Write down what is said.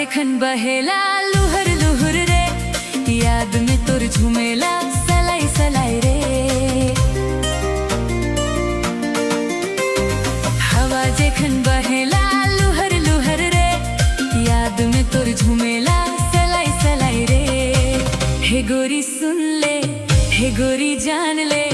जेखन बहेला लुहर लुहुर रे, याद में तोर झुमेला सलाई सलाई रे। हवा जेखन बहेला लुहर लुहर रे, याद में तोर झुमेला सलाई सलाई रे। हे गोरी सुन ले, हे गोरी जान ले,